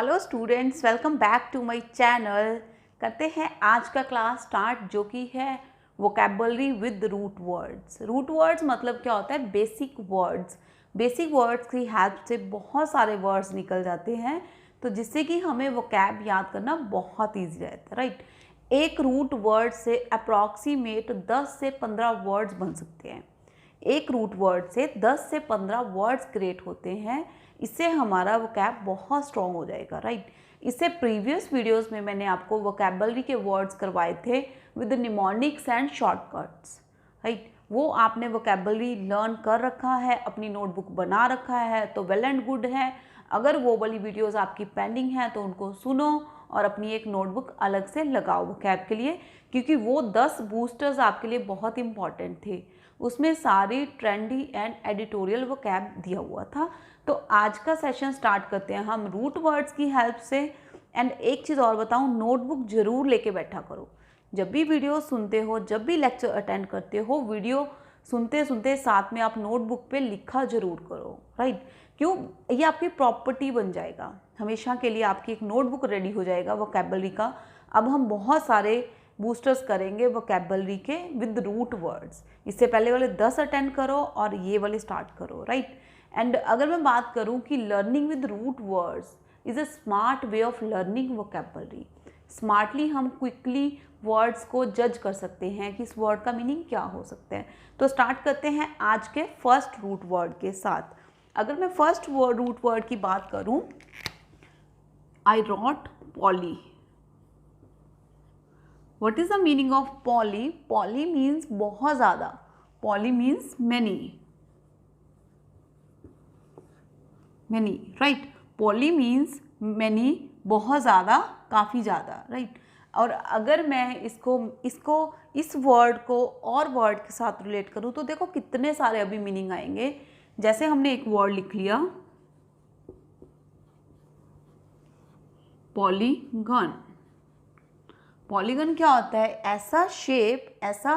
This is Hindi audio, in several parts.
Hello students, welcome back to my channel. करते हैं आज का क्लास स्टार्ट, जो कि है vocabulary with root words. Root words मतलब क्या होता है? Basic words. बेसिक वर्ड्स की हेल्प से बहुत सारे वर्ड्स निकल जाते हैं, तो जिससे कि हमें वोकैब याद करना बहुत ईजी रहता है, राइट। एक रूट वर्ड से अप्रॉक्सीमेट 10 से 15 वर्ड्स बन सकते हैं। एक रूट वर्ड से 10 से 15 वर्ड्स क्रिएट होते हैं। इससे हमारा वोकैब बहुत स्ट्रॉन्ग हो जाएगा, राइट। इससे प्रीवियस वीडियोस में मैंने आपको वोकैबुलरी के वर्ड्स करवाए थे with mnemonics and shortcuts, right. वो आपने वोकैबुलरी लर्न कर रखा है, अपनी नोटबुक बना रखा है, तो वेल एंड गुड है। अगर वो वाली वीडियोस आपकी पेंडिंग है तो उनको सुनो और अपनी एक नोटबुक अलग से लगाओ वोकैब के लिए, क्योंकि वो 10 बूस्टर्स आपके लिए बहुत इंपॉर्टेंट थे। उसमें सारी ट्रेंडी एंड एडिटोरियल वोकैब दिया हुआ था। तो आज का सेशन स्टार्ट करते हैं हम रूट वर्ड्स की हेल्प से। एंड एक चीज़ और बताऊं, नोटबुक जरूर लेके बैठा करो। जब भी वीडियो सुनते हो, जब भी लेक्चर अटेंड करते हो, वीडियो सुनते सुनते साथ में आप नोटबुक पे लिखा जरूर करो, राइट। क्यों? ये आपकी प्रॉपर्टी बन जाएगा, हमेशा के लिए आपकी एक नोटबुक रेडी हो जाएगा वोकैबुलरी का। अब हम बहुत सारे बूस्टर्स करेंगे वोकैबुलरी के विद रूट वर्ड्स। इससे पहले वाले 10 अटेंड करो और ये वाले स्टार्ट करो, राइट। एंड अगर मैं बात करूं कि learning with root words is a smart way of learning vocabulary. Smartly हम क्विकली वर्ड्स को जज कर सकते हैं कि इस वर्ड का मीनिंग क्या हो सकता है। तो स्टार्ट करते हैं आज के फर्स्ट रूट वर्ड के साथ। अगर मैं फर्स्ट रूट वर्ड की बात करूं, I wrote poly. What is the meaning of poly? Poly means बहुत ज़्यादा. Poly means many. Many, right? Poly means many, बहुत ज़्यादा, काफ़ी ज़्यादा, right? और अगर मैं इस वर्ड को और वर्ड के साथ रिलेट करूँ तो देखो कितने सारे अभी मीनिंग आएंगे। जैसे हमने एक वर्ड लिख लिया पॉलीगन। पॉलीगन क्या होता है? ऐसा शेप, ऐसा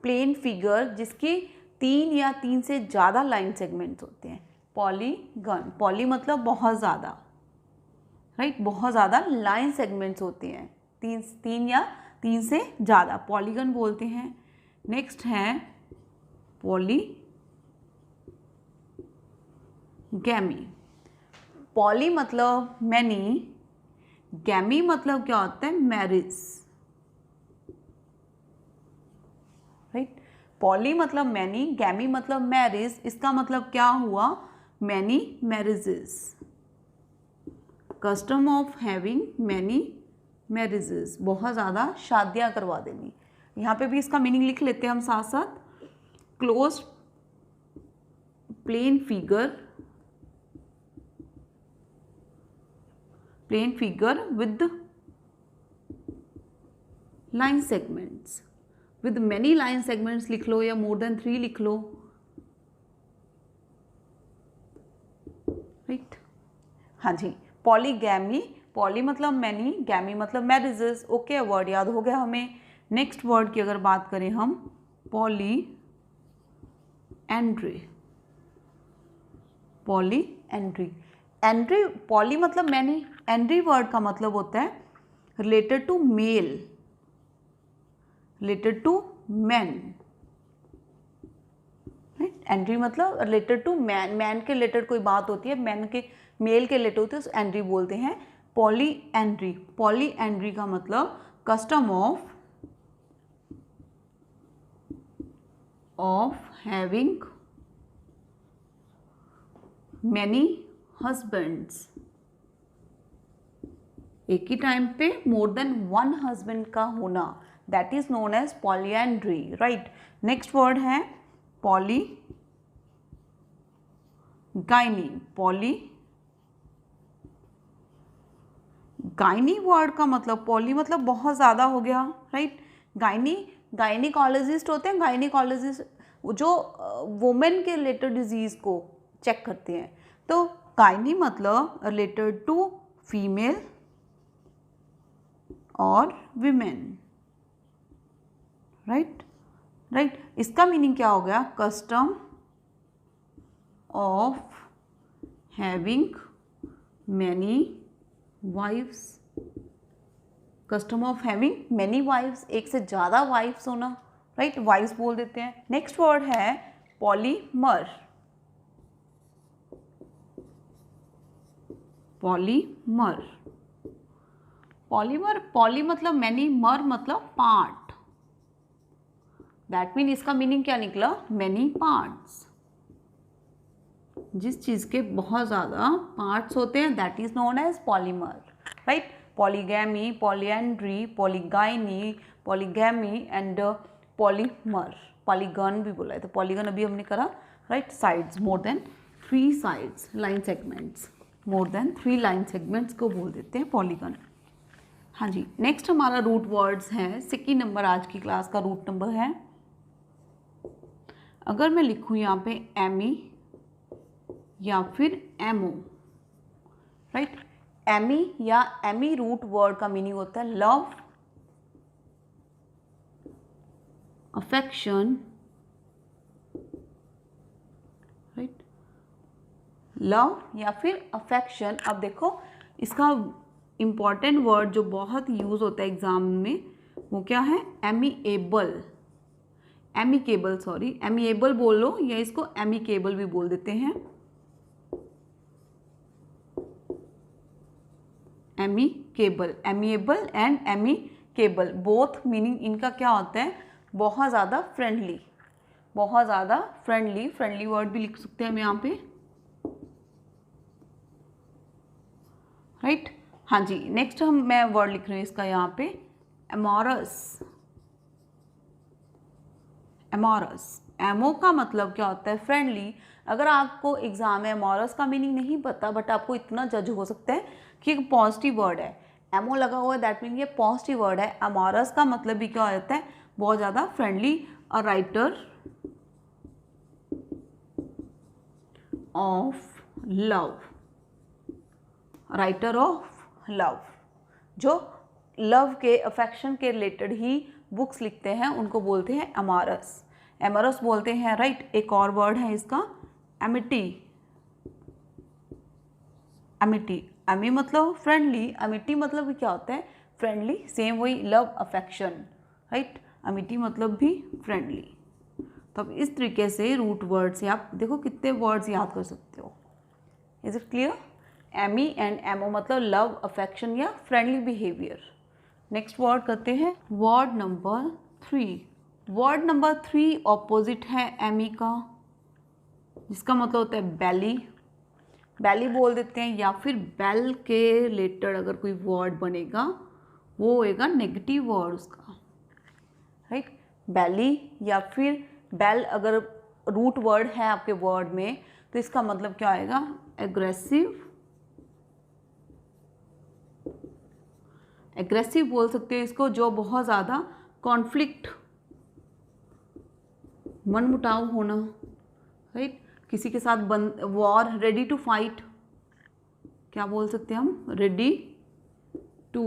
प्लेन फिगर जिसकी 3 या 3 से ज़्यादा लाइन सेगमेंट्स होते हैं। पॉलीगन, पॉली मतलब बहुत ज़्यादा, राइट। बहुत ज़्यादा लाइन सेगमेंट्स होते हैं, 3 या 3 से ज़्यादा, पॉलीगन बोलते हैं। नेक्स्ट है पॉलीगैमी। पॉली मतलब मैनी, गैमी मतलब क्या होता है? Marriage, right. पॉली मतलब मैनी, गैमी मतलब मैरिज। इसका मतलब क्या हुआ? Many marriages, custom of having many marriages, बहुत ज़्यादा शादियाँ करवा देनी। यहाँ पे भी इसका मीनिंग लिख लेते हैं हम साथ साथ। Close plane figure with line segments, with many line segments लिख लो या मोर देन 3 लिख लो, राइट। हाँ जी, पॉलीगैमी, पॉली मतलब मैनी, गैमी मतलब मैरिजेस। ओके, वर्ड याद हो गया हमें। नेक्स्ट वर्ड की अगर बात करें हम, पॉलीएंड्री। पॉलीएंड्री, एंड्री, पॉली मतलब मैनी, एंड्री वर्ड का मतलब होता है related to male, related to man, right. Andry मतलब रिलेटेड टू मैन, मैन के रिलेटेड कोई बात होती है, मैन के मेल के रिलेटेड होती है, उस एंड्री बोलते हैं। पॉली एंड्री, पॉली एंड्री का मतलब custom of having many husbands. एक ही टाइम पे मोर देन 1 हस्बैंड का होना, that is known as polyandry, right. Next word है पॉलीगाइनी। गाइनी वर्ड का मतलब, पॉली मतलब बहुत ज़्यादा हो गया, राइट। गाइनिकोलॉजिस्ट होते हैं, गाइनिकोलॉजिस्ट जो वुमेन के रिलेटेड डिजीज़ को चेक करते हैं। तो गाइनी मतलब रिलेटेड टू फीमेल और विमेन, राइट। इसका मीनिंग क्या हो गया? Custom of having many wifes, custom of having many wifes, एक से ज़्यादा वाइफ्स होना, राइट, वाइफ्स बोल देते हैं। नेक्स्ट वर्ड है पॉलीमर। पॉलीमर, पॉलीमर, पॉली मतलब मैनी, मर मतलब पार्ट, दैट मीन इसका मीनिंग क्या निकला, मैनी पार्ट्स। जिस चीज़ के बहुत ज़्यादा पार्ट्स होते हैं that is known as polymer, right. Polygamy, polyandry, polygyny, polygamy and polymer. Polygon भी बोला है, तो पॉलीगन अभी हमने करा, right. Sides, more than 3 sides, line segments, more than 3 line segments को बोल देते हैं पॉलीगन। हाँ जी, नेक्स्ट हमारा रूट वर्ड्स हैं। सेकेंड नंबर आज की क्लास का रूट नंबर है, अगर मैं लिखूँ यहाँ पे एमी या फिर एमओ, राइट। एमी या एमी रूट वर्ड का मीनिंग होता है लव, अफेक्शन, राइट, लव या फिर अफेक्शन। अब देखो इसका इंपॉर्टेंट वर्ड जो बहुत यूज होता है एग्जाम में वो क्या है, एमीएबल, एमिकेबल, सॉरी, एमिएबल बोल लो या इसको एमिकेबल भी बोल देते हैं। Amicable, amiable and amicable, both meaning इनका क्या होता है, बहुत ज़्यादा फ्रेंडली, बहुत ज़्यादा फ्रेंडली, फ्रेंडली वर्ड भी लिख सकते हैं हम यहाँ पे, राइट। हाँ जी, नेक्स्ट मैं वर्ड लिख रही हूँ इसका यहाँ पे एमोरस। एमोरस, एमो का मतलब क्या होता है, फ्रेंडली। अगर आपको एग्जाम में एमोरस का मीनिंग नहीं पता बट आपको इतना जज हो सकता है कि एक पॉजिटिव वर्ड है, एमओ लगा हुआ है दैट मीन ये पॉजिटिव वर्ड है। एमोरस का मतलब भी क्या होता है, बहुत ज़्यादा friendly, a writer of love, writer of love, जो लव के, अफेक्शन के रिलेटेड ही बुक्स लिखते हैं उनको बोलते हैं एमोरस, एमोरस बोलते हैं, राइट। एक और वर्ड है इसका एमिटी, एमिटी, एमी मतलब फ्रेंडली, एमिटी मतलब भी क्या होता है, फ्रेंडली, सेम वही लव अफेक्शन, राइट। एमिटी मतलब भी फ्रेंडली। तो अब इस तरीके से रूट वर्ड से आप देखो कितने वर्ड्स याद कर सकते हो। Is it clear? Ami and amo मतलब लव, अफेक्शन या फ्रेंडली बिहेवियर। नेक्स्ट वर्ड करते हैं word number 3। Word number 3 opposite है एमी का, जिसका मतलब होता है बेली, बेली बोल देते हैं, या फिर बेल के रिलेटेड अगर कोई वर्ड बनेगा वो होएगा नेगेटिव वर्ड उसका, राइट। बेली या फिर बेल अगर रूट वर्ड है आपके वर्ड में तो इसका मतलब क्या आएगा, एग्रेसिव, एग्रेसिव बोल सकते हो इसको, जो बहुत ज़्यादा कॉन्फ्लिक्ट, मनमुटाव होना, राइट। किसी के साथ वॉर, रेडी टू फाइट, क्या बोल सकते हैं हम, रेडी टू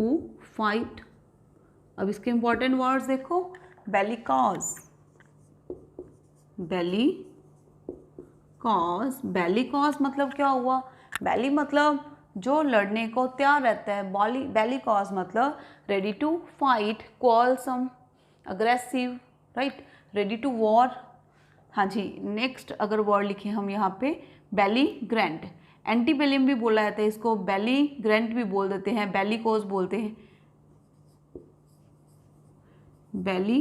फाइट। अब इसके इंपॉर्टेंट वर्ड्स देखो, बेली कॉज, बेली कॉज, बेली कॉज मतलब क्या हुआ, बेली मतलब जो लड़ने को तैयार रहता है, बेली कॉज मतलब ready to fight, quarrelsome, aggressive, right, ready to war. हाँ जी, नेक्स्ट अगर वर्ड लिखे हम यहाँ पे बेली ग्रैंड, एंटी बेलियम भी बोला जाता है इसको, बेली ग्रैंड भी बोल देते हैं, बेली कोज बोलते हैं, बेली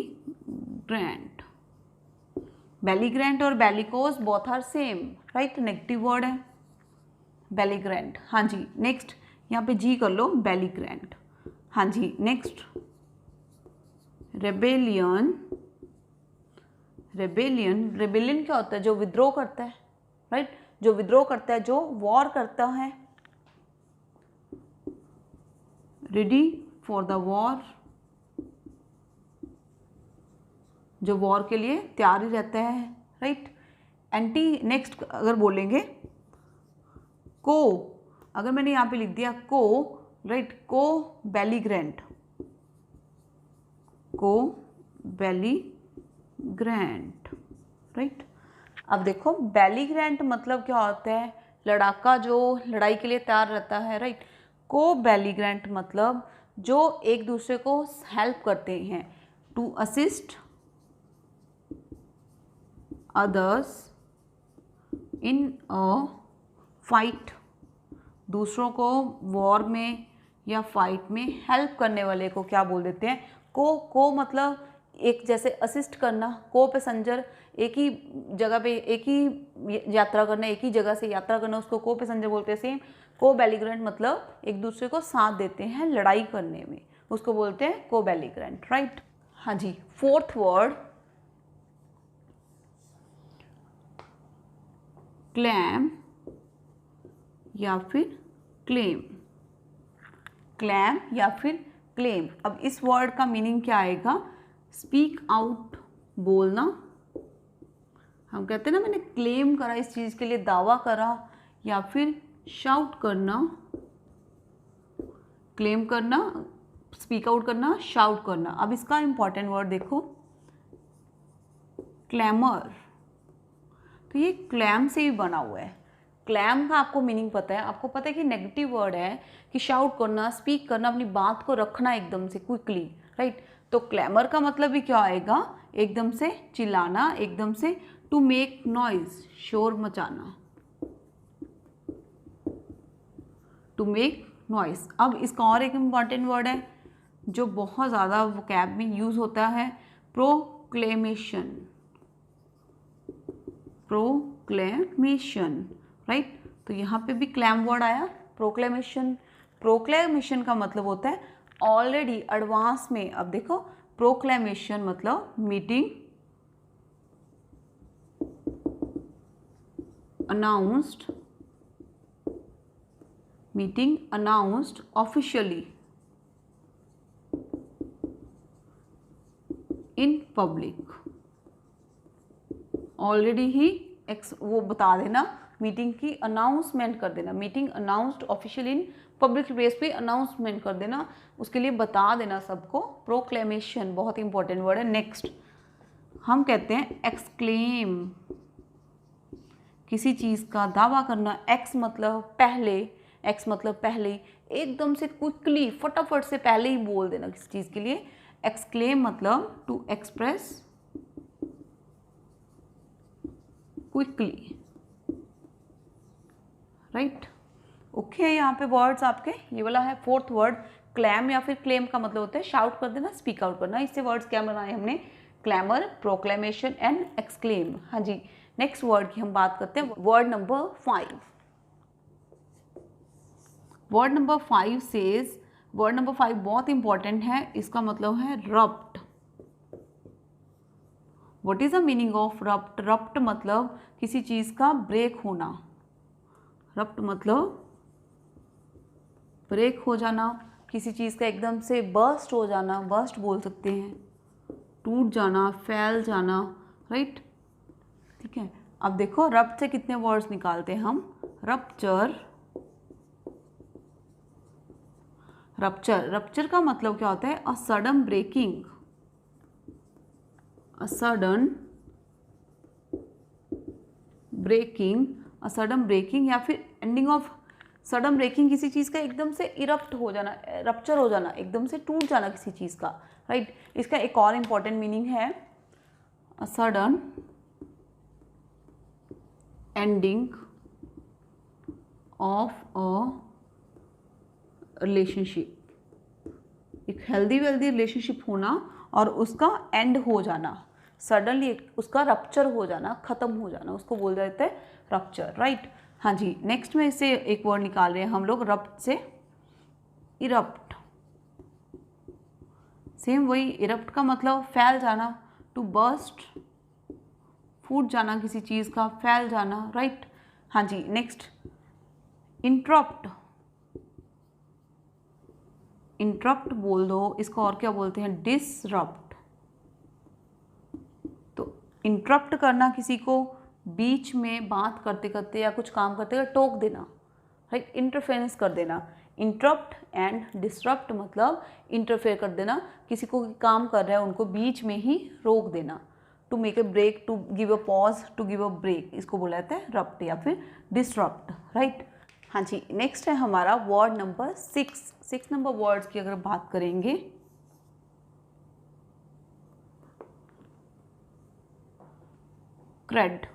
ग्रैंड, बेली ग्रैंड और bellicose both are same, right, negative word है बेली ग्रैंड। हाँ जी, नेक्स्ट यहाँ पे जी कर लो, बेली ग्रैंड। हाँ जी, नेक्स्ट रेबेलियन, रेबेलियन, रेबेलियन क्या होता है, जो विद्रोह करता है, राइट, जो विद्रोह करता है, जो वॉर करता है, रेडी फॉर द वॉर, जो वॉर के लिए तैयार ही रहता है, राइट। एंटी, नेक्स्ट अगर बोलेंगे को, अगर मैंने यहाँ पे लिख दिया को, राइट, को बेली ग्रैंड, को बेली ग्रैंड, राइट। अब देखो बेली ग्रैंड मतलब क्या होता है, लड़ाका जो लड़ाई के लिए तैयार रहता है, राइट। को बेलिग्रेंट मतलब जो एक दूसरे को हेल्प करते हैं, to assist others in a fight, दूसरों को वॉर में या फाइट में हेल्प करने वाले को क्या बोल देते हैं, को मतलब एक जैसे असिस्ट करना, को पैसेंजर एक ही जगह पे एक ही यात्रा करना, एक ही जगह से यात्रा करना, उसको को पैसेंजर बोलते हैं। सेम को बेलिग्रेंट मतलब एक दूसरे को साथ देते हैं लड़ाई करने में, उसको बोलते हैं को बेलिग्रेंट, राइट। हाँ जी, फोर्थ वर्ड क्लैम या फिर क्लेम, क्लैम या फिर क्लेम। अब इस वर्ड का मीनिंग क्या आएगा, स्पीक आउट, बोलना। हम कहते हैं ना मैंने क्लेम करा इस चीज़ के लिए, दावा करा, या फिर शाउट करना, क्लेम करना, स्पीक आउट करना, शाउट करना। अब इसका इंपॉर्टेंट वर्ड देखो, क्लैमर, तो ये क्लैम से ही बना हुआ है। क्लैम का आपको मीनिंग पता है, आपको पता है कि नेगेटिव वर्ड है कि शाउट करना, स्पीक करना, अपनी बात को रखना एकदम से क्विकली, राइट। तो क्लैमर का मतलब भी क्या आएगा, एकदम से चिल्लाना, एकदम से, टू मेक नॉइज, शोर मचाना, टू मेक नॉइज। अब इसका और एक इम्पॉर्टेंट वर्ड है जो बहुत ज़्यादा वोकैब में यूज़ होता है, प्रोक्लेमेशन, प्रोक्लेमेशन, राइट। तो यहाँ पे भी क्लैम वर्ड आया, प्रोक्लेमेशन। प्रोक्लेमेशन का मतलब होता है ऑलरेडी एडवांस में। अब देखो प्रोक्लेमेशन मतलब meeting announced, meeting announced officially in public, already ही वो बता देना, मीटिंग की अनाउंसमेंट कर देना, meeting announced officially in public place पे अनाउंसमेंट कर देना, उसके लिए बता देना सबको, प्रोक्लेमेशन बहुत इंपॉर्टेंट वर्ड है। नेक्स्ट हम कहते हैं एक्सक्लेम, किसी चीज़ का दावा करना। एक्स मतलब पहले, एक्स मतलब पहले, एकदम से क्विकली, फटाफट से पहले ही बोल देना किसी चीज़ के लिए। एक्सक्लेम मतलब to express quickly, right. Okay, यहाँ पे वर्ड्स आपके ये वाला है फोर्थ वर्ड। क्लैम या फिर क्लेम का मतलब होता है शाउट कर देना, स्पीक आउट करना। इससे वर्ड्स क्या बनाए हमने, क्लैमर, प्रोक्लेमेशन एंड एक्सक्लेम। हाँ जी, नेक्स्ट वर्ड की हम बात करते हैं, word number 5। Word number 5 says, word number 5 बहुत इंपॉर्टेंट है, इसका मतलब है rapt. What is the meaning of rapt? Rapt मतलब किसी चीज का ब्रेक होना, रप्ट मतलब ब्रेक हो जाना, किसी चीज़ का एकदम से बर्स्ट हो जाना, बर्स्ट बोल सकते हैं, टूट जाना, फैल जाना, राइट। ठीक है, अब देखो रप्ट से कितने वर्ड्स निकालते हैं हम, रप्चर, रप्चर, रप्चर का मतलब क्या होता है, a sudden breaking, a sudden breaking, a sudden breaking या फिर एंडिंग ऑफ। सडन ब्रेकिंग किसी चीज़ का एकदम से इरप्ट हो जाना, रप्चर हो जाना, एकदम से टूट जाना किसी चीज़ का, राइट। इसका एक और इम्पॉर्टेंट मीनिंग है, a sudden ending of a relationship, एक हेल्दी वेल्दी रिलेशनशिप होना और उसका एंड हो जाना, सडनली उसका रप्चर हो जाना, ख़त्म हो जाना, उसको बोल देते हैं रप्चर, राइट। हाँ जी, नेक्स्ट में इससे एक वर्ड निकाल रहे हैं हम लोग, रप्ट से इरप्ट। सेम वही, इरप्ट का मतलब फैल जाना, टू बर्स्ट, फूट जाना किसी चीज़ का, फैल जाना, राइट। हाँ जी, नेक्स्ट इंटरप्ट, इंटरप्ट बोल दो, इसको और क्या बोलते हैं, डिसरप्ट। तो इंटरप्ट करना, किसी को बीच में बात करते करते या कुछ काम करते करते टोक देना, राइट, इंटरफेरेंस कर देना। इंटरप्ट एंड डिसरप्ट मतलब इंटरफेयर कर देना, किसी को काम कर रहा है उनको बीच में ही रोक देना, to make a break, to give a pause, to give a break, इसको बोला जाता है रप्ट या फिर डिसरप्ट, राइट। हाँ जी, नेक्स्ट है हमारा वर्ड नंबर 6 नंबर वर्ड्स की अगर बात करेंगे, क्रेड।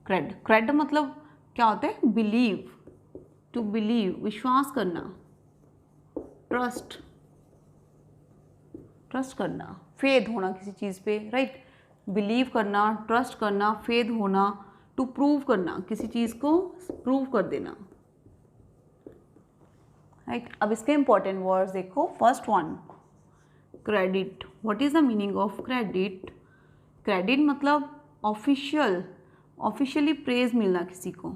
क्रेड मतलब क्या होता है? बिलीव, टू बिलीव, विश्वास करना, ट्रस्ट करना, फेथ होना किसी चीज़ पे, राइट। बिलीव करना, ट्रस्ट करना, फेथ होना, टू प्रूव करना, किसी चीज़ को प्रूव कर देना, राइट। अब इसके इंपॉर्टेंट वर्ड्स देखो। First one, credit. What is the meaning of credit? Credit मतलब ऑफिशियली प्रेज मिलना किसी को।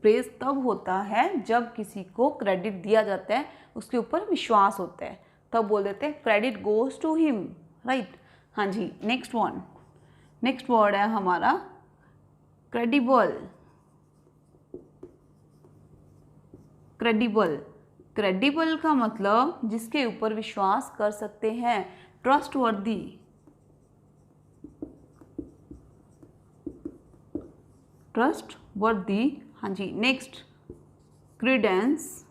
प्रेज तब होता है जब किसी को क्रेडिट दिया जाता है, उसके ऊपर विश्वास होता है, तब बोल देते हैं credit goes to him, right. हाँ जी, नेक्स्ट वर्ड है हमारा क्रेडिबल। क्रेडिबल का मतलब जिसके ऊपर विश्वास कर सकते हैं, ट्रस्टवर्दी, हाँ जी। नेक्स्ट, क्रीडेंस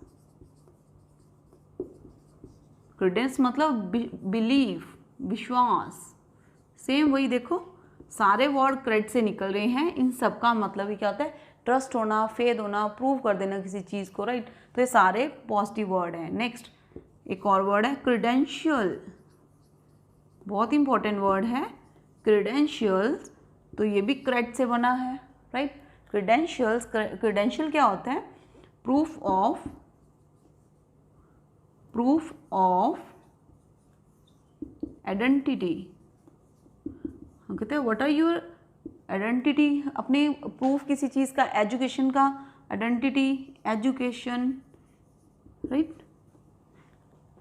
मतलब बिलीव, विश्वास। सेम वही देखो, सारे वर्ड क्रेड से निकल रहे हैं, इन सब का मतलब ही क्या होता है? ट्रस्ट होना, फेथ होना, प्रूव कर देना किसी चीज़ को, राइट। तो ये सारे पॉजिटिव वर्ड हैं। नेक्स्ट एक और वर्ड है क्रीडेंशियल, बहुत इंपॉर्टेंट वर्ड है क्रीडेंशियल्स। तो ये भी क्रेड से बना है, राइट। क्रीडेंशियल क्या होता है? Proof of identity. हम कहते हैं व्हाट आर योर आइडेंटिटी, अपनी प्रूफ किसी चीज़ का, एजुकेशन का, आइडेंटिटी, एजुकेशन, राइट।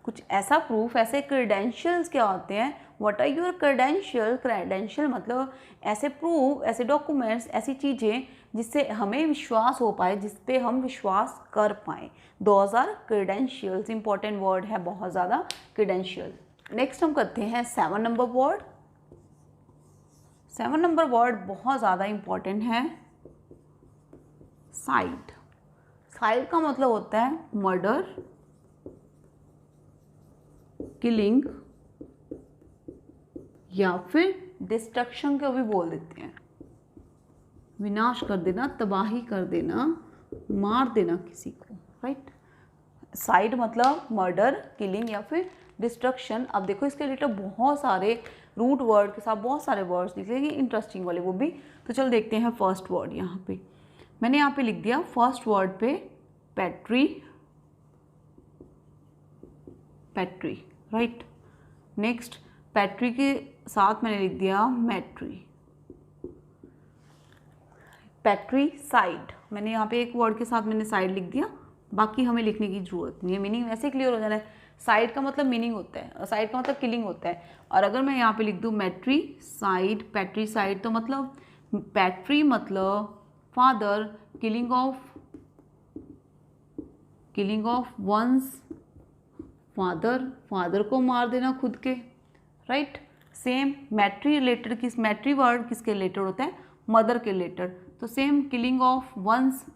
कुछ ऐसा प्रूफ, ऐसे क्रेडेंशियल्स क्या होते हैं? व्हाट आर योर क्रेडेंशियल मतलब ऐसे प्रूफ, ऐसे डॉक्यूमेंट्स, ऐसी चीज़ें जिससे हमें विश्वास हो पाए, जिस पे हम विश्वास कर पाएँ। Those are credentials. Important word है बहुत ज़्यादा, क्रेडेंशियल। नेक्स्ट हम करते हैं 7 नंबर वर्ड। 7 नंबर वर्ड बहुत ज़्यादा इंपॉर्टेंट है, साइड। साइड का मतलब होता है मर्डर, किलिंग या फिर डिस्ट्रक्शन को भी बोल देते हैं। विनाश कर देना, तबाही कर देना, मार देना किसी को, राइट। साइड मतलब मर्डर, किलिंग या फिर डिस्ट्रक्शन। अब देखो इसके रिलेटेड बहुत सारे रूट वर्ड के साथ बहुत सारे वर्ड्स निकलेंगे, इंटरेस्टिंग वाले वो भी। तो चल देखते हैं फर्स्ट वर्ड। यहाँ पे मैंने यहाँ पे लिख दिया फर्स्ट वर्ड पे पैट्री, राइट। नेक्स्ट पैट्री के साथ मैंने लिख दिया मैट्री, पैट्री साइड। मैंने यहाँ पे एक वर्ड के साथ मैंने साइड लिख दिया, बाकी हमें लिखने की जरूरत नहीं है, मीनिंग वैसे क्लियर हो जाना है। साइड का मतलब मीनिंग होता है, और साइड का मतलब किलिंग होता है। और अगर मैं यहाँ पे लिख दूँ मैट्री साइड, पैट्री साइड, तो मतलब पैट्री मतलब father, killing of one's father को मार देना खुद के, राइट। Same matri related, matri word किसके रिलेटेड होता है? मदर के रिलेटेड। तो same killing of one's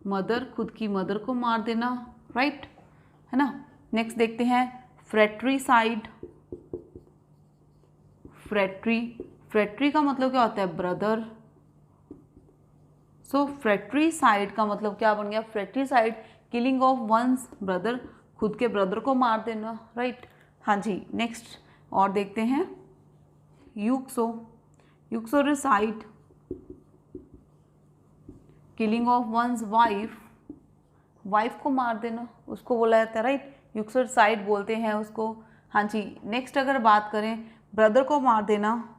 mother, खुद की मदर को मार देना, राइट, है ना। नेक्स्ट देखते हैं फ्रेट्रीसाइड। फ्रेट्री का मतलब क्या होता है? ब्रदर। सो फ्रेट्रीसाइड का मतलब क्या बन गया? फ्रेट्रीसाइड, किलिंग ऑफ वंस ब्रदर, खुद के ब्रदर को मार देना, राइट। हाँ जी, नेक्स्ट और देखते हैं यूक्सोरिसाइड, किलिंग ऑफ वंस वाइफ को मार देना, उसको बोला जाता है, राइट। यूक्सोरिसाइड बोलते हैं उसको। हाँ जी, नेक्स्ट अगर बात करें ब्रदर को मार देना,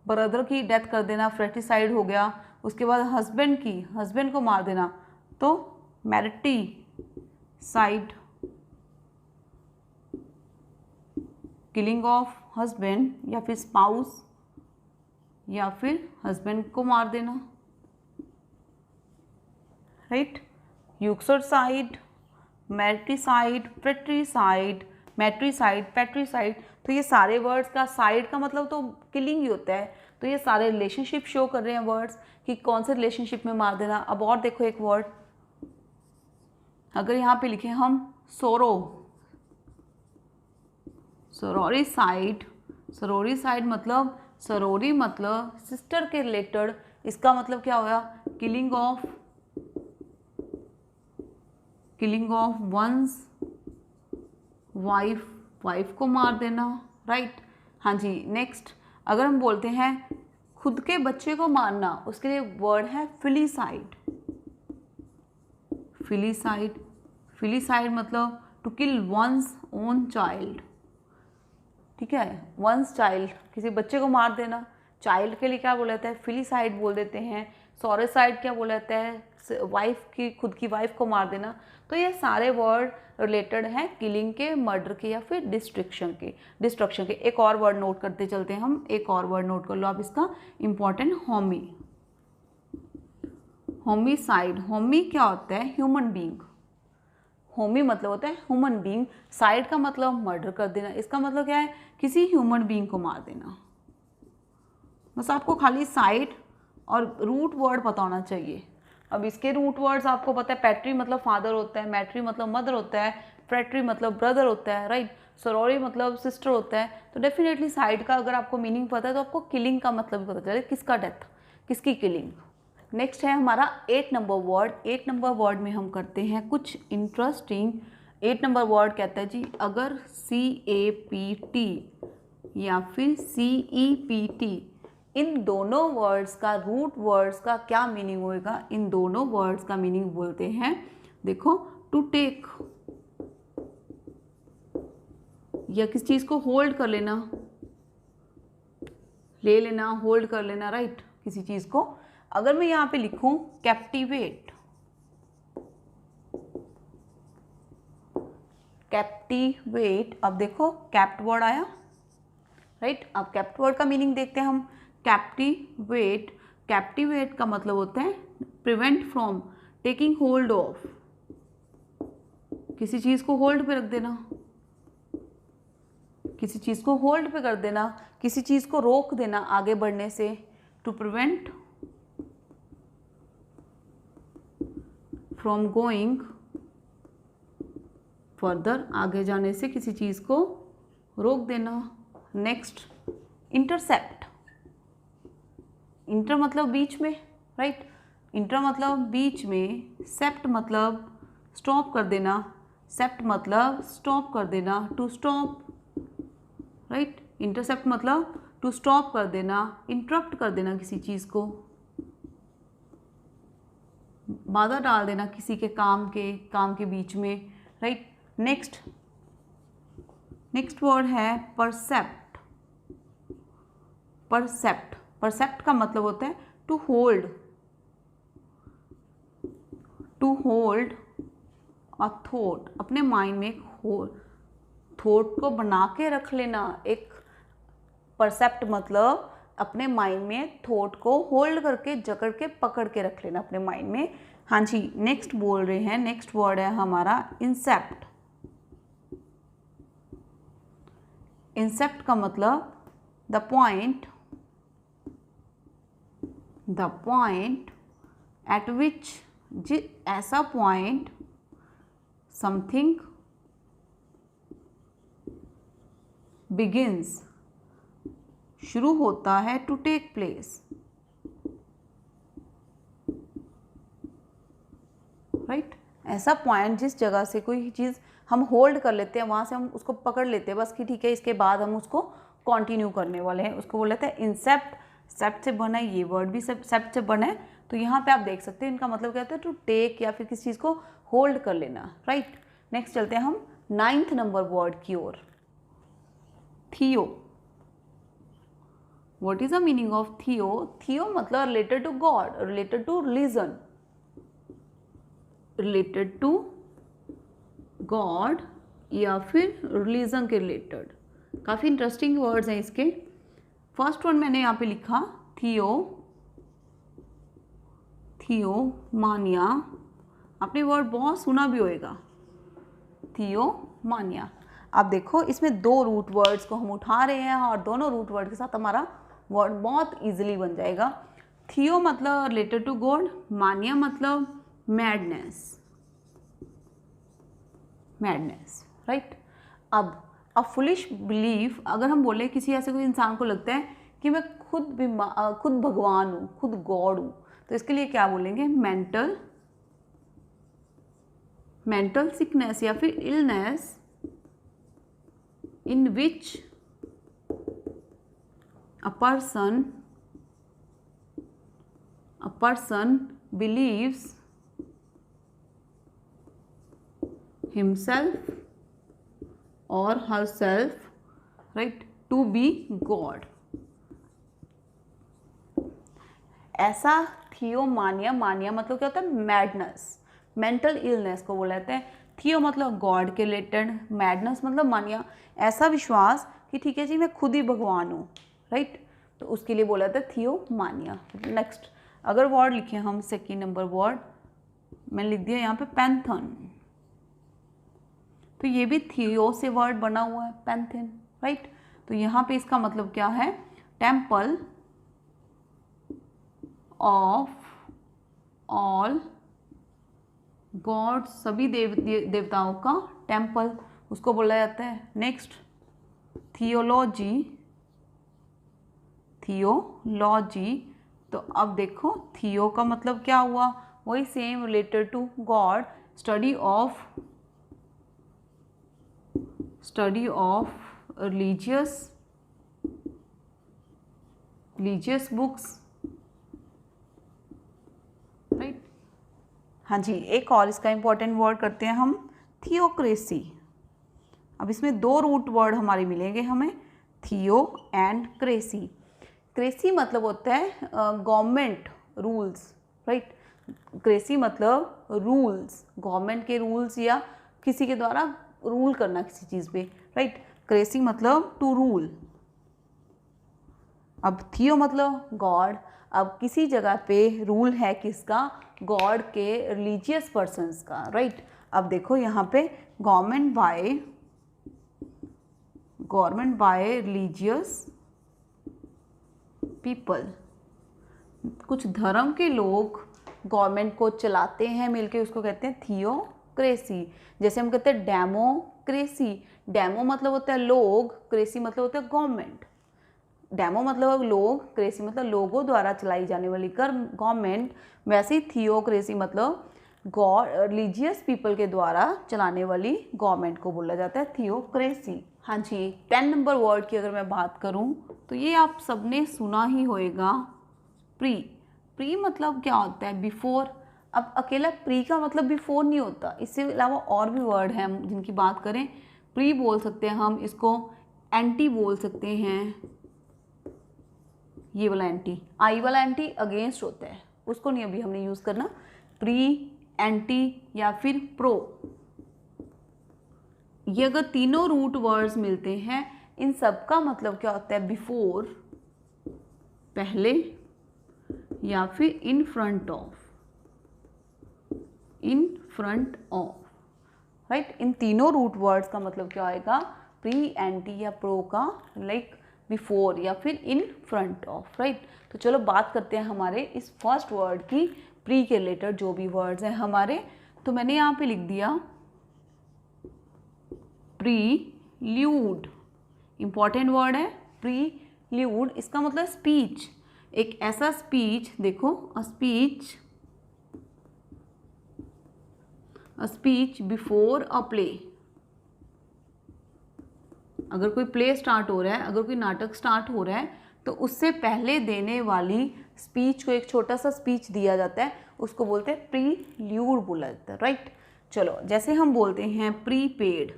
ब्रदर की डेथ कर देना, फ्रेटिसाइड हो गया। उसके बाद हस्बैंड को मार देना, तो मैरिटीसाइड, किलिंग ऑफ हस्बैंड या फिर स्पाउस या फिर हस्बैंड को मार देना, right. Uxoricide, mariticide, matricide, patricide. तो ये सारे वर्ड्स का साइड का मतलब तो किलिंग ही होता है। तो तो ये सारे रिलेशनशिप शो कर रहे हैं वर्ड्स कि कौन से रिलेशनशिप में मार देना। अब और देखो एक वर्ड, अगर यहाँ पे लिखे हम सोरो, सोरोरिसाइड, सोरोरिसाइड मतलब सरोरी मतलब सिस्टर के रिलेटेड, इसका मतलब क्या होगा, killing of one's wife, wife को मार देना, राइट। हाँ जी, नेक्स्ट अगर हम बोलते हैं खुद के बच्चे को मारना, उसके लिए वर्ड है फिलिसाइड। फिलिसाइड, फिलिसाइड मतलब to kill one's own child, ठीक है, वंस चाइल्ड, किसी बच्चे को मार देना। चाइल्ड के लिए क्या बोला जाता है, फिलिसाइड बोल देते हैं। सोरिसाइड क्या बोला जाता है, वाइफ की, खुद की वाइफ को मार देना। तो ये सारे वर्ड रिलेटेड हैं किलिंग के, मर्डर के या फिर डिस्ट्रक्शन के। एक और वर्ड नोट करते चलते हैं हम, एक और वर्ड नोट कर लो आप इसका इम्पॉर्टेंट, होमी, होमिसाइड। होमी क्या होता है, ह्यूमन बीइंग। होमी मतलब होता है ह्यूमन बीइंग, साइड का मतलब मर्डर कर देना, इसका मतलब क्या है, किसी ह्यूमन बीइंग को मार देना। बस आपको खाली साइड और रूट वर्ड पता होना चाहिए। अब इसके रूट वर्ड्स आपको पता है, पैट्री मतलब फादर होता है, मैट्री मतलब मदर होता है, फ्रेट्री मतलब ब्रदर होता है, राइट, सोरोरी मतलब सिस्टर होता है। तो डेफिनेटली साइड का अगर आपको मीनिंग पता है तो आपको किलिंग का मतलब भी पता चले, किसका डेथ, किसकी किलिंग। नेक्स्ट है हमारा 8 नंबर वर्ड। 8 नंबर वर्ड में हम करते हैं कुछ इंटरेस्टिंग। 8 नंबर वर्ड कहता है जी, अगर CAPT या फिर CEPT, इन दोनों वर्ड्स का, रूट वर्ड्स का क्या मीनिंग होएगा, इन दोनों वर्ड्स का मीनिंग बोलते हैं, देखो, टू टेक, या किस चीज़ को होल्ड कर लेना, ले लेना, होल्ड कर लेना, राइट, किसी चीज़ को। अगर मैं यहाँ पे लिखूं कैप्टिवेट, कैप्टिवेट, अब देखो कैप्ट वर्ड आया, राइट। अब कैप्ट वर्ड का मीनिंग देखते हैं हम। कैप्टिवेट, कैप्टिवेट का मतलब होता है prevent from, taking hold of, किसी चीज़ को होल्ड पे रख देना, किसी चीज़ को होल्ड पे कर देना, किसी चीज़ को रोक देना आगे बढ़ने से। To prevent from going further, आगे जाने से किसी चीज़ को रोक देना। नेक्स्ट इंटरसेप्ट, इंटर मतलब बीच में, राइट, इंटर मतलब बीच में, सेप्ट मतलब स्टॉप कर देना, सेप्ट मतलब स्टॉप कर देना, टू स्टॉप, राइट, इंटरसेप्ट मतलब टू स्टॉप कर देना, इंटरप्ट कर देना किसी चीज़ को, बाधा डाल देना किसी के काम के बीच में, राइट। नेक्स्ट वर्ड है परसेप्ट। परसेप्ट, परसेप्ट का मतलब होता है to hold, to hold a thought, अपने माइंड में एक थॉट को बना के रख लेना। एक परसेप्ट मतलब अपने माइंड में थॉट को होल्ड करके, जकड़ के, पकड़ के रख लेना अपने माइंड में। हाँ जी, नेक्स्ट बोल रहे हैं, नेक्स्ट वर्ड है हमारा इंसेप्ट। इंसेप्ट का मतलब द पॉइंट एट विच, ऐसा पॉइंट समथिंग बिगिंस, शुरू होता है, टू टेक प्लेस, राइट। ऐसा पॉइंट जिस जगह से कोई चीज़ हम होल्ड कर लेते हैं, वहाँ से हम उसको पकड़ लेते हैं बस कि ठीक है, इसके बाद हम उसको कंटिन्यू करने वाले हैं, उसको बोल लेते हैं इंसेप्ट। सेप्ट से बना है, ये वर्ड भी सेप्ट से बना है। तो यहाँ पे आप देख सकते हैं इनका मतलब क्या होता है, टू टेक या फिर किसी चीज़ को होल्ड कर लेना, राइट। नेक्स्ट चलते हैं हम 9th नंबर वर्ड की ओर, theo. What is the meaning of theo? Theo मतलब related to God, related to religion, related to God या फिर रिलीजन के रिलेटेड। काफ़ी इंटरेस्टिंग वर्ड्स हैं इसके। फर्स्ट वन मैंने यहाँ पे लिखा थियो, थियोमानिया, आपने वर्ड बहुत सुना भी होएगा, थियोमानिया। अब देखो इसमें 2 रूट वर्ड्स को हम उठा रहे हैं और दोनों रूट वर्ड के साथ हमारा वर्ड बहुत इजीली बन जाएगा। थियो मतलब रिलेटेड टू गॉड, मानिया मतलब मैडनेस, मैडनेस, राइट। अब अ फुलिश बिलीफ, अगर हम बोले किसी ऐसे कोई इंसान को लगता है कि मैं खुद भगवान हूँ, खुद गॉड हूँ, तो इसके लिए क्या बोलेंगे, मेंटल सिकनेस या फिर illness in which a person believes himself or herself, right, to be God. ऐसा थियोमानिया, मानिया मतलब क्या होता है, मैडनेस, मेंटल इलनेस को बोला जाता है। थियो मतलब गॉड के रिलेटेड, मैडनेस मतलब मानिया, ऐसा विश्वास कि ठीक है जी मैं खुद ही भगवान हूँ, राइट, तो उसके लिए बोला जाता है थियोमानिया। नेक्स्ट अगर वर्ड लिखे हम, सेकेंड नंबर वर्ड मैंने लिख दिया यहाँ पे पैंथन, तो ये भी थियो से वर्ड बना हुआ है, पैंथन, राइट। तो यहाँ पे इसका मतलब क्या है, टेम्पल ऑफ ऑल गॉड, सभी देवताओं का टेम्पल, उसको बोला जाता है। नेक्स्ट थियोलॉजी, तो अब देखो थियो का मतलब क्या हुआ, वही same, related to God, study of religious books, right. हाँ जी, एक और इसका इंपॉर्टेंट वर्ड करते हैं हम, थियोक्रेसी। अब इसमें दो रूट वर्ड हमारे मिलेंगे हमें, थियो एंड क्रेसी। क्रेसी मतलब होता है गवर्नमेंट रूल्स, राइट, क्रेसी मतलब रूल्स, गवर्नमेंट के रूल्स या किसी के द्वारा रूल करना किसी चीज़ पे, राइट, क्रेसी मतलब टू रूल। अब थियो मतलब गॉड, अब किसी जगह पे रूल है किसका, गॉड के रिलीजियस पर्सन्स का, राइट। अब देखो यहाँ पे गवर्नमेंट बाय रिलीजियस पीपल, कुछ धर्म के लोग गवर्नमेंट को चलाते हैं मिलके, उसको कहते हैं थियोक्रेसी। जैसे हम कहते हैं डेमोक्रेसी, डेमो मतलब होता है लोग, क्रेसी मतलब होता है गवर्नमेंट। डेमो मतलब लोग, क्रेसी मतलब लोगों द्वारा चलाई जाने वाली गवर्नमेंट, वैसे ही थियोक्रेसी मतलब गॉड रिलीजियस पीपल के द्वारा चलाने वाली गवर्नमेंट को बोला जाता है थियोक्रेसी। हाँ जी, 10 नंबर वर्ड की अगर मैं बात करूं तो ये आप सबने सुना ही होएगा, प्री मतलब क्या होता है, बिफोर। अब अकेला प्री का मतलब बिफोर नहीं होता, इससे अलावा और भी वर्ड हैं हम जिनकी बात करें, प्री बोल सकते हैं हम इसको, एंटी बोल सकते हैं, ये वाला एंटी, आई वाला एंटी अगेंस्ट होता है, उसको नहीं अभी हमने यूज़ करना, प्री, एंटी या फिर प्रो। ये अगर तीनों रूट वर्ड्स मिलते हैं, इन सब का मतलब क्या होता है, बिफोर, पहले, या फिर इन फ्रंट ऑफ, राइट। इन तीनों रूट वर्ड्स का मतलब क्या आएगा, प्री, एंटी या प्रो का, लाइक बिफोर या फिर इन फ्रंट ऑफ, राइट। तो चलो बात करते हैं हमारे इस फर्स्ट वर्ड की, प्री के रिलेटेड जो भी वर्ड्स हैं हमारे। तो मैंने यहाँ पे लिख दिया प्रील्यूड, इंपॉर्टेंट वर्ड है प्रील्यूड, इसका मतलब स्पीच, एक ऐसा स्पीच, देखो a speech before a play. अगर कोई प्ले स्टार्ट हो रहा है, अगर कोई नाटक स्टार्ट हो रहा है, तो उससे पहले देने वाली स्पीच को, एक छोटा सा स्पीच दिया जाता है, उसको बोलते हैं प्रील्यूड बोला जाता है, राइट। चलो जैसे हम बोलते हैं प्रीपेड,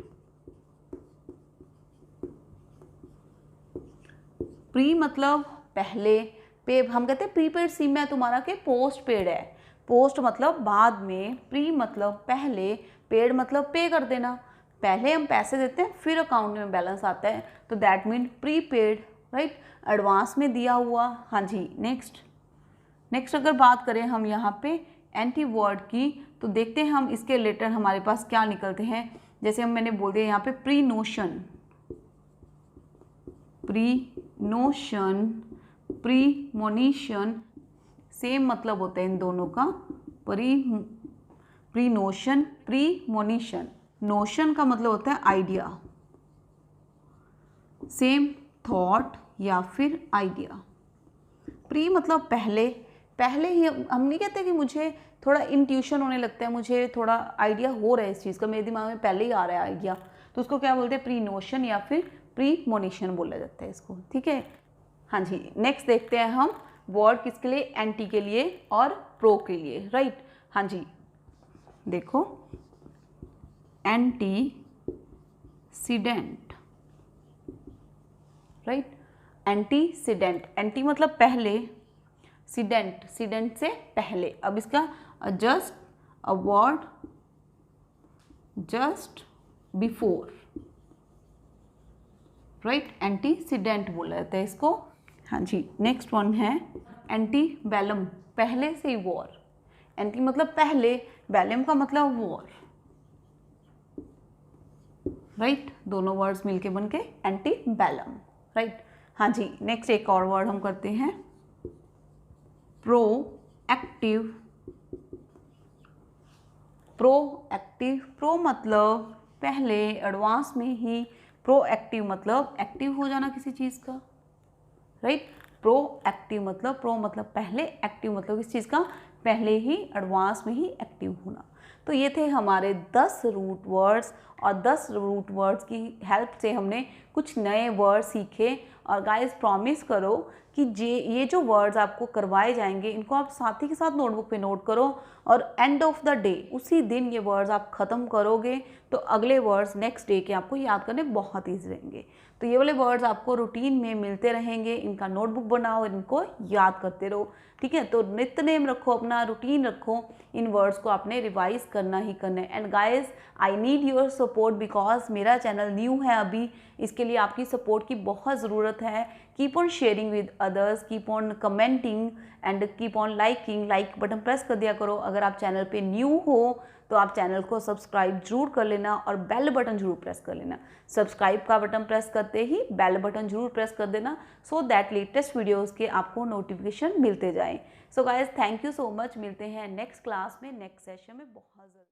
प्री मतलब पहले, पे हम कहते हैं प्रीपेड सिम है तुम्हारा के पोस्ट पेड है, पोस्ट मतलब बाद में, प्री मतलब पहले, पेड मतलब पे कर देना, पहले हम पैसे देते हैं फिर अकाउंट में बैलेंस आता है, तो that mean prepaid, right, advance में दिया हुआ। हाँ जी, नेक्स्ट अगर बात करें हम यहाँ पे एंटी वर्ड की, तो देखते हैं हम इसके रिलेटेड हमारे पास क्या निकलते हैं। जैसे मैंने बोल दिया यहाँ पे प्री नोशन प्रीमोनिशन, सेम मतलब होता है इन दोनों का, प्रीनोशन, प्रीमोनिशन। नोशन का मतलब होता है आइडिया, सेम थॉट या फिर आइडिया। प्री मतलब पहले, पहले ही हम नहीं कहते कि मुझे थोड़ा इंट्यूशन होने लगता है, मुझे थोड़ा आइडिया हो रहा है इस चीज़ का, मेरे दिमाग में पहले ही आ रहा है आइडिया, तो उसको क्या बोलते हैं, प्री नोशन या फिर प्री मोनिशन बोला जाता है इसको, ठीक है। हाँ जी, नेक्स्ट देखते हैं हम वर्ड किसके लिए, एंटी के लिए और प्रो के लिए, राइट। हाँ जी, देखो एंटीसीडेंट, राइट। एंटीसीडेंट, एंटी मतलब पहले, सीडेंट, सीडेंट से पहले। अब इसका just a word just before, right, antecedent बोला जाता है इसको। हाँ जी, नेक्स्ट वन है एंटीबैलम, पहले से ही वॉर। एंटी मतलब पहले, बैलम का मतलब वॉर, राइट, दोनों वर्ड्स मिलके बनके एंटीबैलम, राइट। हाँ जी, नेक्स्ट एक और वर्ड हम करते हैं प्रोएक्टिव, प्रोएक्टिव, प्रो मतलब पहले, एडवांस में ही, प्रोएक्टिव मतलब एक्टिव हो जाना किसी चीज़ का, राइट। प्रोएक्टिव मतलब, प्रो मतलब पहले, एक्टिव मतलब किसी चीज़ का पहले ही, एडवांस में ही एक्टिव होना। तो ये थे हमारे 10 रूट वर्ड्स, और 10 रूट वर्ड्स की हेल्प से हमने कुछ नए वर्ड सीखे। और गाइस प्रॉमिस करो कि ये जो वर्ड्स आपको करवाए जाएंगे, इनको आप साथ ही के साथ नोटबुक पे नोट करो, और एंड ऑफ द डे उसी दिन ये वर्ड्स आप ख़त्म करोगे तो अगले वर्ड्स नेक्स्ट डे के आपको याद करने बहुत ईजी रहेंगे। तो ये वाले वर्ड्स आपको रूटीन में मिलते रहेंगे, इनका नोटबुक बनाओ, इनको याद करते रहो, ठीक है। तो नित्य नेम रखो, अपना रूटीन रखो, इन वर्ड्स को आपने रिवाइज करना ही करना है। And guys I need your support because मेरा चैनल न्यू है अभी, इसके लिए आपकी सपोर्ट की बहुत ज़रूरत है। Keep on sharing with others, keep on commenting and keep on liking, like button press कर दिया करो। अगर आप चैनल पे न्यू हो तो आप चैनल को सब्सक्राइब जरूर कर लेना और बेल बटन जरूर प्रेस कर लेना। सब्सक्राइब का बटन प्रेस करते ही बेल बटन जरूर प्रेस कर देना, सो दैट लेटेस्ट वीडियोस के आपको नोटिफिकेशन मिलते जाएं। So guys thank you so much, मिलते हैं नेक्स्ट क्लास में, नेक्स्ट सेशन में बहुत जल्दी।